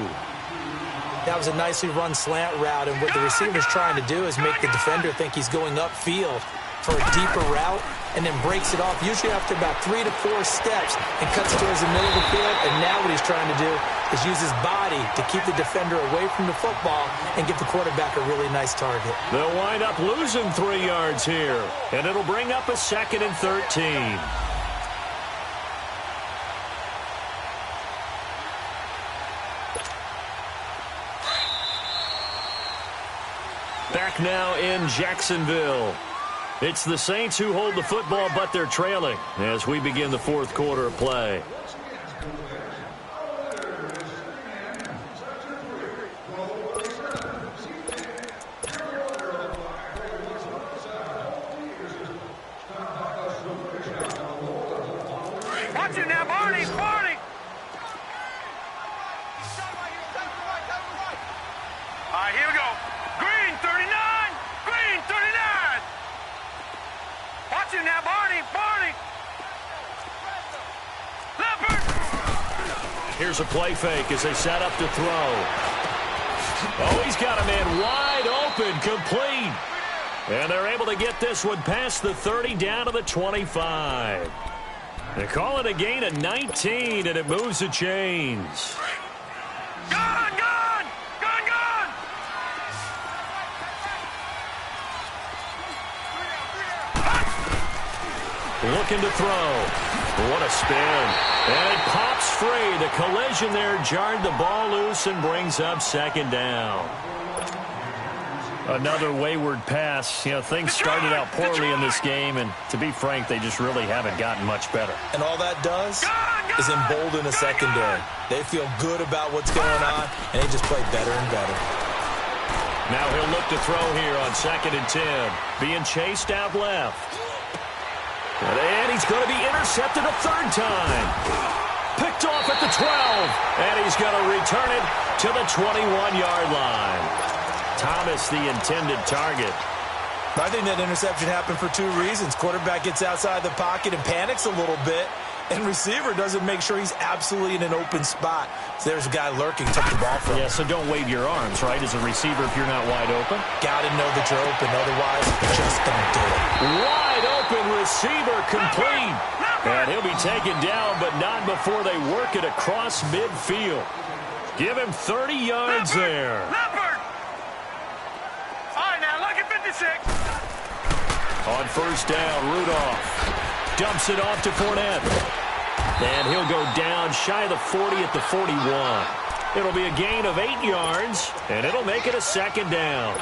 That was a nicely run slant route, and what the receiver's trying to do is make the defender think he's going upfield for a deeper route, and then breaks it off, usually after about 3 to 4 steps, and cuts towards the middle of the field. And now what he's trying to do is use his body to keep the defender away from the football and give the quarterback a really nice target. They'll wind up losing 3 yards here, and it'll bring up a 2nd and 13. Back now in Jacksonville. It's the Saints who hold the football, but they're trailing as we begin the fourth quarter of play. Watch it now, Barney! Barney! All right, here we go. Green, 39! Green, 39! Watch it now, Barney! Barney! Leopard! Here's a play fake as they set up to throw. Oh, he's got a man wide open, complete. And they're able to get this one past the 30 down to the 25. They call it a gain of 19, and it moves the chains. Gone! Gone! Gone! Gone! Looking to throw. What a spin. And it pops free. The collision there jarred the ball loose and brings up 2nd down. Another wayward pass. You know, things started out poorly in this game, and to be frank, they just really haven't gotten much better. And all that does is embolden a secondary. They feel good about what's going on, and they just play better and better. Now he'll look to throw here on 2nd and 10. Being chased out left. And he's going to be intercepted a third time. Picked off at the 12. And he's going to return it to the 21-yard line. Thomas, the intended target. I think that interception happened for two reasons. Quarterback gets outside the pocket and panics a little bit, and receiver doesn't make sure he's absolutely in an open spot. So there's a guy lurking, took the ball from him. Yeah, so don't wave your arms, right, as a receiver if you're not wide open. Got to know that you're open, otherwise just don't do it. Wide open receiver complete. And he'll be taken down, but not before they work it across midfield. Give him 30 yards there. On first down, Rudolph dumps it off to Fournette. And he'll go down shy of the 40 at the 41. It'll be a gain of 8 yards, and it'll make it a 2nd down.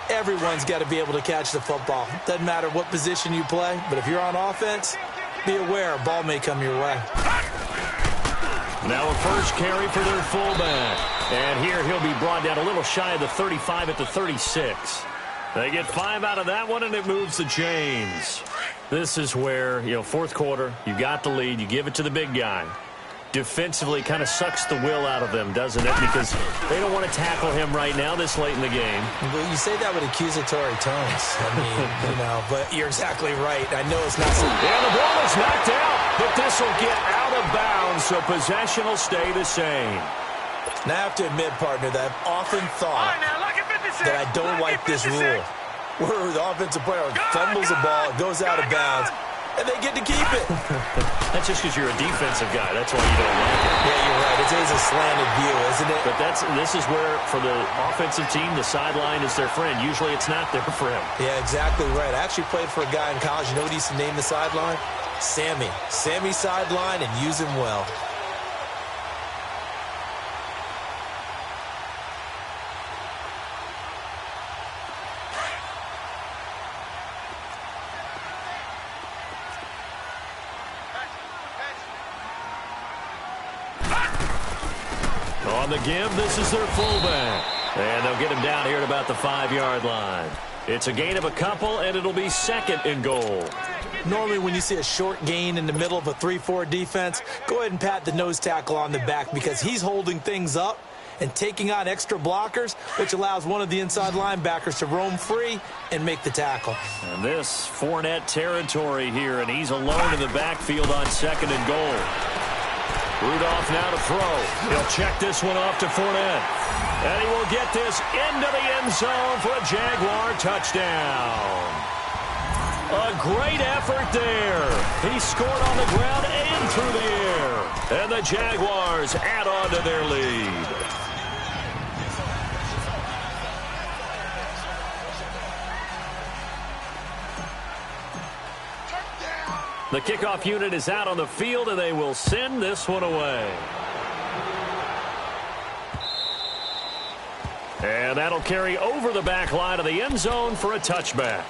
Everyone's got to be able to catch the football. Doesn't matter what position you play, but if you're on offense, be aware a ball may come your way. Now a first carry for their fullback. And here he'll be brought down a little shy of the 35 at the 36. They get 5 out of that one, and it moves the chains. This is where, you know, fourth quarter, you got the lead, you give it to the big guy. Defensively kind of sucks the will out of them, doesn't it? Because they don't want to tackle him right now this late in the game. Well, you say that with accusatory tones. I mean, you know, but you're exactly right. I know it's not so... And the ball is knocked out, but this will get out of bounds, so possession will stay the same. Now, I have to admit, partner, that I've often thought that I don't like this rule, where the offensive player fumbles the ball, it goes out of bounds, and they get to keep it. That's just because you're a defensive guy. That's why you don't like it. Yeah, you're right. It is a slanted view, isn't it? But this is where, for the offensive team, the sideline is their friend. Usually it's not there for him. Yeah, exactly right. I actually played for a guy in college. You know what he used to name the sideline? Sammy. Sammy sideline, and use him well. On the give, this is their fullback. And they'll get him down here at about the 5-yard line. It's a gain of a couple, and it'll be 2nd and goal. Normally when you see a short gain in the middle of a 3-4 defense, go ahead and pat the nose tackle on the back because he's holding things up and taking on extra blockers, which allows one of the inside linebackers to roam free and make the tackle. And this Fournette territory here, and he's alone in the backfield on 2nd and goal. Rudolph now to throw. He'll check this one off to Fournette. And he will get this into the end zone for a Jaguar touchdown. A great effort there. He scored on the ground and through the air. And the Jaguars add on to their lead. The kickoff unit is out on the field, and they will send this one away. And that'll carry over the back line of the end zone for a touchback.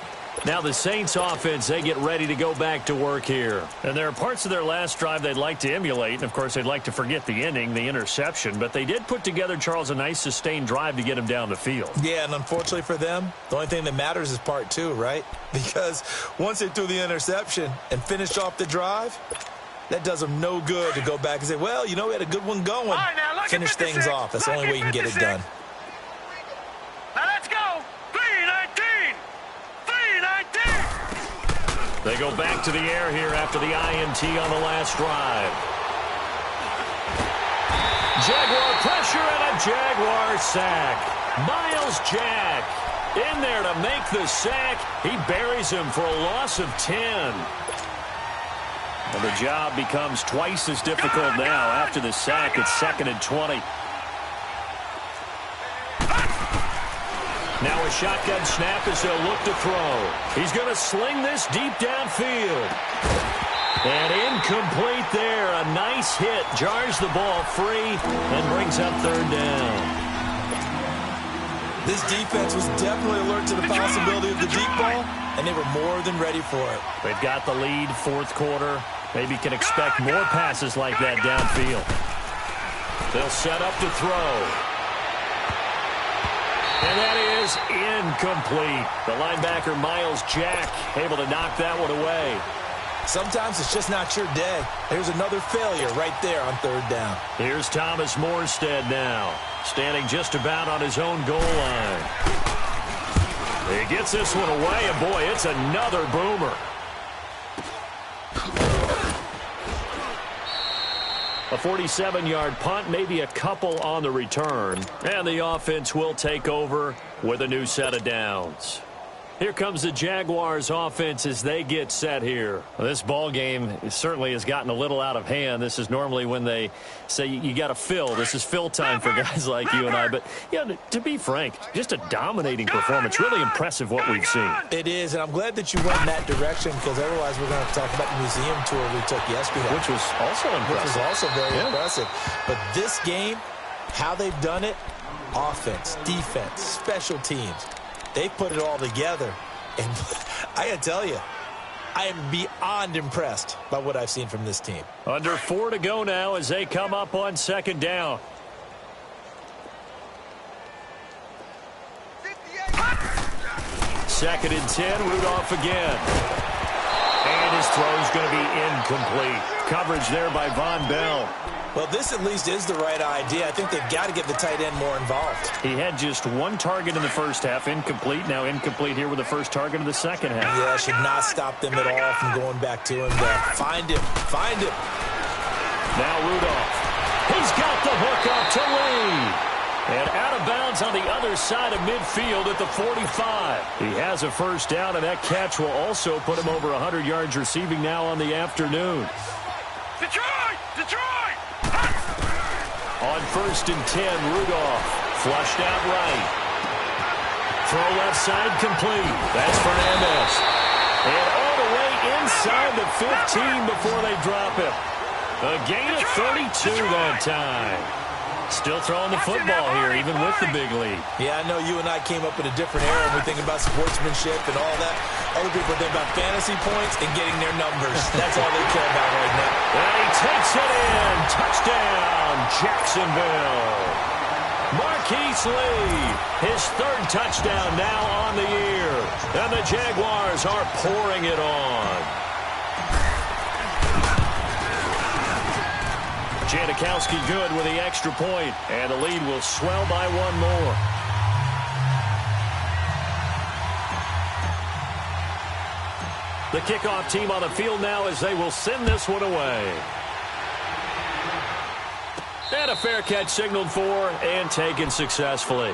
Now the Saints offense, they get ready to go back to work here. And there are parts of their last drive they'd like to emulate. And, of course, they'd like to forget the ending, the interception. But they did put together, Charles, a nice sustained drive to get him down the field. Yeah, and unfortunately for them, the only thing that matters is part 2, right? Because once they threw the interception and finished off the drive, that does them no good to go back and say, well, you know, we had a good one going. Right, now, finish things off. That's the only way you can get it done. Now let's go. 3-19. 3-19. They go back to the air here after the INT on the last drive. Jaguar pressure and a Jaguar sack. Miles Jack in there to make the sack. He buries him for a loss of 10. And the job becomes twice as difficult now. After the sack, it's 2nd and 20. Now a shotgun snap as they'll look to throw. He's going to sling this deep downfield. And incomplete there. A nice hit. Jars the ball free and brings up 3rd down. This defense was definitely alert to the possibility of the deep ball, and they were more than ready for it. They've got the lead, fourth quarter. Maybe can expect more passes like that downfield. They'll set up to throw. And that is incomplete. The linebacker, Miles Jack, able to knock that one away. Sometimes it's just not your day. Here's another failure right there on third down. Here's Thomas Morstead now, standing just about on his own goal line. He gets this one away, and boy, it's another boomer. A 47-yard punt, maybe a couple on the return. And the offense will take over with a new set of downs. Here comes the Jaguars offense as they get set here. Well, this ball game certainly has gotten a little out of hand. This is normally when they say you got to fill. This is fill time for guys like you and I. But, yeah, to be frank, just a dominating performance. Really impressive what we've seen. It is, and I'm glad that you went in that direction because otherwise we're going to have to talk about the museum tour we took yesterday. Which was also impressive. Which was also very impressive. But this game, how they've done it, offense, defense, special teams, they put it all together. And I got to tell you, I am beyond impressed by what I've seen from this team. Under 4 to go now as they come up on second down. Second and 10, Rudolph again. And his throw is going to be incomplete. Coverage there by Von Bell. Well, this at least is the right idea. I think they've got to get the tight end more involved. He had just one target in the first half, incomplete. Now incomplete here with the first target of the second half. Yeah, should not stop them at all from going back to him. Find him. Find him. Now Rudolph. He's got the hook up to Lee. And out of bounds on the other side of midfield at the 45. He has a first down, and that catch will also put him over 100 yards receiving now on the afternoon. Detroit! Detroit! On first and 10, Rudolph flushed out right. Throw left side complete. That's Fernandez. And all the way inside the 15 before they drop him. A gain of 32 that time. Still throwing the football here, even with the big lead. Yeah, I know you and I came up in a different era when we think about sportsmanship and all that. Other people think about fantasy points and getting their numbers. That's all they care about right now. And he takes it in. Touchdown, Jacksonville. Marquise Lee, his third touchdown now on the year. And the Jaguars are pouring it on. Janikowski good with the extra point, and the lead will swell by one more. The kickoff team on the field now as they will send this one away. And a fair catch signaled for and taken successfully.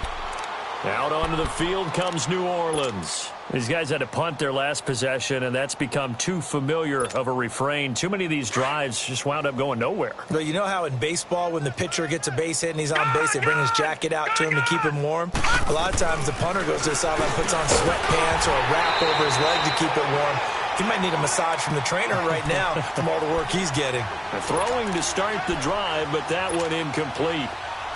Out onto the field comes New Orleans. These guys had to punt their last possession, and that's become too familiar of a refrain. Too many of these drives just wound up going nowhere. But you know how in baseball, when the pitcher gets a base hit and he's on base, they bring his jacket out to him to keep him warm? A lot of times the punter goes to the sideline, puts on sweatpants or a wrap over his leg to keep it warm. He might need a massage from the trainer right now from all the work he's getting. Throwing to start the drive, but that one incomplete.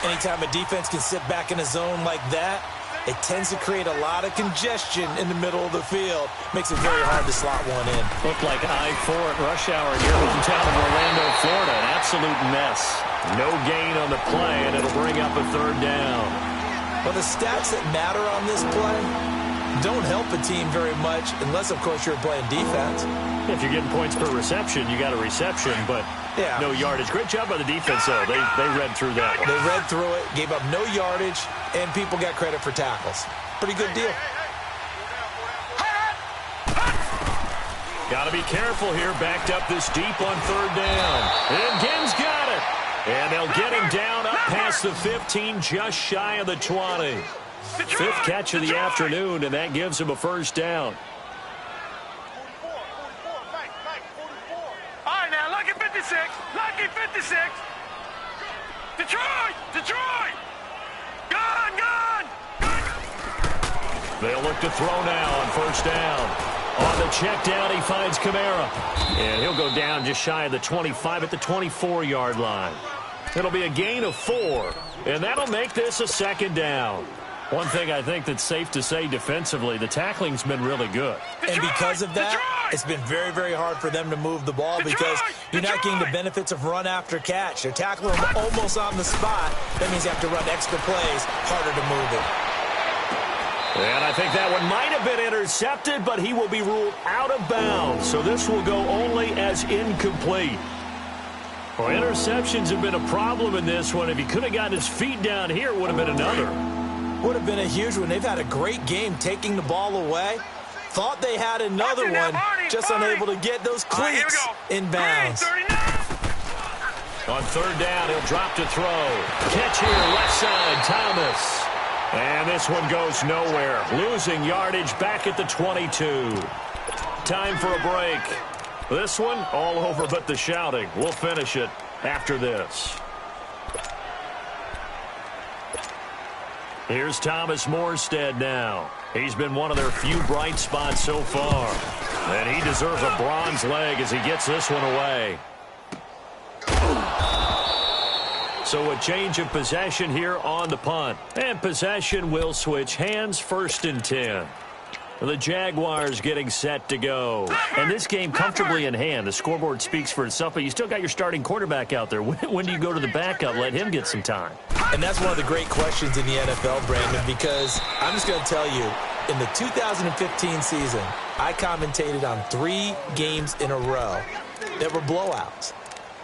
Anytime a defense can sit back in a zone like that, it tends to create a lot of congestion in the middle of the field. Makes it very hard to slot one in. Looked like I-4 at rush hour in your hometown of Orlando, Florida. An absolute mess. No gain on the play, and it'll bring up a third down. Well, the stats that matter on this play don't help a team very much unless, of course, you're playing defense. If you're getting points per reception, you got a reception, but no yardage. Great job by the defense, though. They read through that one. They read through it, gave up no yardage, and people got credit for tackles. Pretty good deal. Got to be careful here. Backed up this deep on third down. And Ginn's got it. And they'll get him down up past the 15, just shy of the 20. Fifth catch of the afternoon, and that gives him a first down. All right, now, lucky 56. Lucky 56. Detroit! Detroit! Gone! They'll look to throw now on first down. On the check down, he finds Kamara. And he'll go down just shy of the 25 at the 24-yard line. It'll be a gain of 4, and that'll make this a second down. One thing I think that's safe to say defensively, the tackling's been really good. And because of that, it's been very, very hard for them to move the ball because you're not getting the benefits of run after catch. They're tackling them almost on the spot. That means you have to run extra plays, harder to move it. And I think that one might have been intercepted, but he will be ruled out of bounds. So this will go only as incomplete. Well, interceptions have been a problem in this one. If he could have gotten his feet down here, it would have been another. Would have been a huge one. They've had a great game taking the ball away. Thought they had another one, just unable to get those cleats in bounds. On third down, he'll drop to throw. Catch here, left side, Thomas. And this one goes nowhere. Losing yardage back at the 22. Time for a break. This one, all over but the shouting. We'll finish it after this. Here's Thomas Morstead now. He's been one of their few bright spots so far. And he deserves a bronze leg as he gets this one away. So a change of possession here on the punt. And possession will switch hands, 1st and 10. The Jaguars getting set to go. And this game comfortably in hand. The scoreboard speaks for itself, but you still got your starting quarterback out there. When do you go to the backup? Let him get some time. And that's one of the great questions in the NFL, Brandon, because I'm just going to tell you, in the 2015 season, I commentated on 3 games in a row that were blowouts.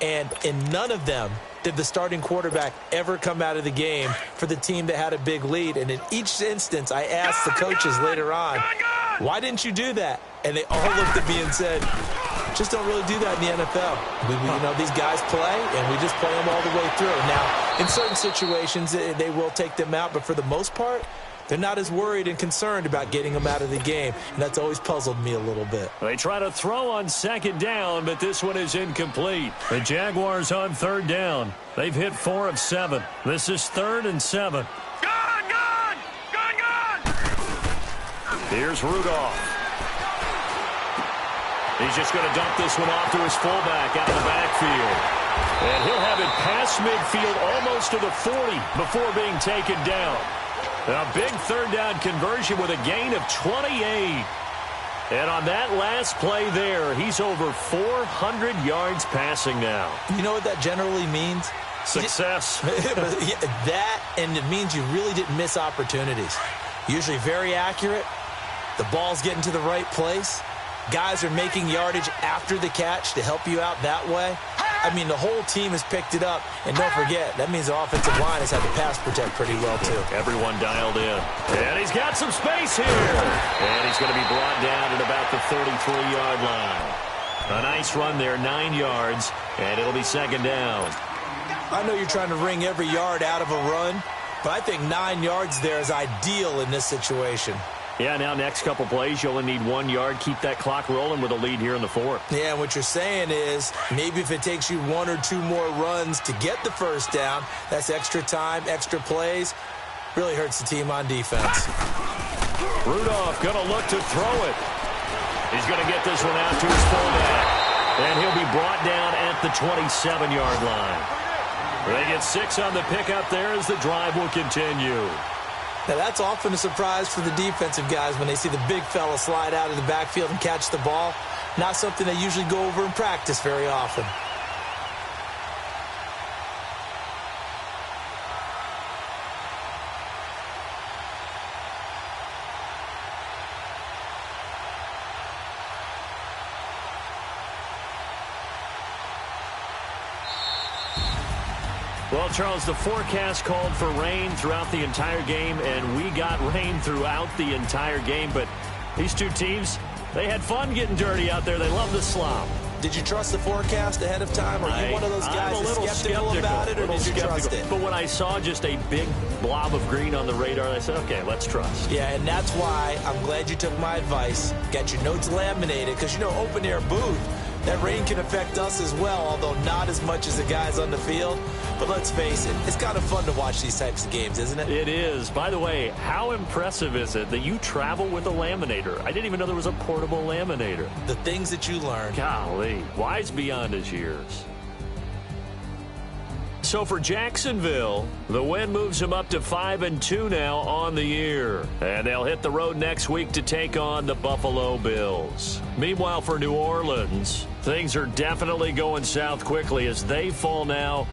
And in none of them did the starting quarterback ever come out of the game for the team that had a big lead. And in each instance, I asked the coaches later on, why didn't you do that? And they all looked at me and said, just don't really do that in the NFL. These guys play, and we just play them all the way through. Now, in certain situations, they will take them out, but for the most part, they're not as worried and concerned about getting them out of the game, and that's always puzzled me a little bit. They try to throw on 2nd down, but this one is incomplete. The Jaguars on 3rd down. They've hit 4 of 7. This is 3rd and 7. Gone! Here's Rudolph. He's just going to dump this one off to his fullback out of the backfield. And he'll have it past midfield almost to the 40 before being taken down. A big 3rd down conversion with a gain of 28. And on that last play there, he's over 400 yards passing now. You know what that generally means? Success. That, and it means you really didn't miss opportunities. Usually very accurate. The ball's getting to the right place. Guys are making yardage after the catch to help you out that way. I mean, the whole team has picked it up. And don't forget, that means the offensive line has had to pass protect pretty well, too. Everyone dialed in. And he's got some space here. And he's going to be brought down at about the 33-yard line. A nice run there, 9 yards, and it'll be 2nd down. I know you're trying to wring every yard out of a run, but I think 9 yards there is ideal in this situation. Yeah, now next couple plays, you only need 1 yard. Keep that clock rolling with a lead here in the 4th. Yeah, and what you're saying is maybe if it takes you 1 or 2 more runs to get the 1st down, that's extra time, extra plays. Really hurts the team on defense. Rudolph going to look to throw it. He's going to get this one out to his fullback. And he'll be brought down at the 27-yard line. They get 6 on the pickup there as the drive will continue. Now, that's often a surprise for the defensive guys when they see the big fella slide out of the backfield and catch the ball. Not something they usually go over in practice very often. Well, Charles, the forecast called for rain throughout the entire game, and we got rain throughout the entire game. But these two teams, they had fun getting dirty out there. They love the slop. Did you trust the forecast ahead of time? Are you one of those guys that's skeptical about it, or did you trust it? But when I saw just a big blob of green on the radar, I said, okay, let's trust. Yeah, and that's why I'm glad you took my advice. Got your notes laminated, because, open-air booth, that rain can affect us as well, although not as much as the guys on the field. But let's face it, it's kind of fun to watch these types of games, isn't it? It is. By the way, how impressive is it that you travel with a laminator? I didn't even know there was a portable laminator. The things that you learn. Golly, wise beyond his years. So for Jacksonville, the win moves them up to 5-2 now on the year. And they'll hit the road next week to take on the Buffalo Bills. Meanwhile, for New Orleans, things are definitely going south quickly as they fall now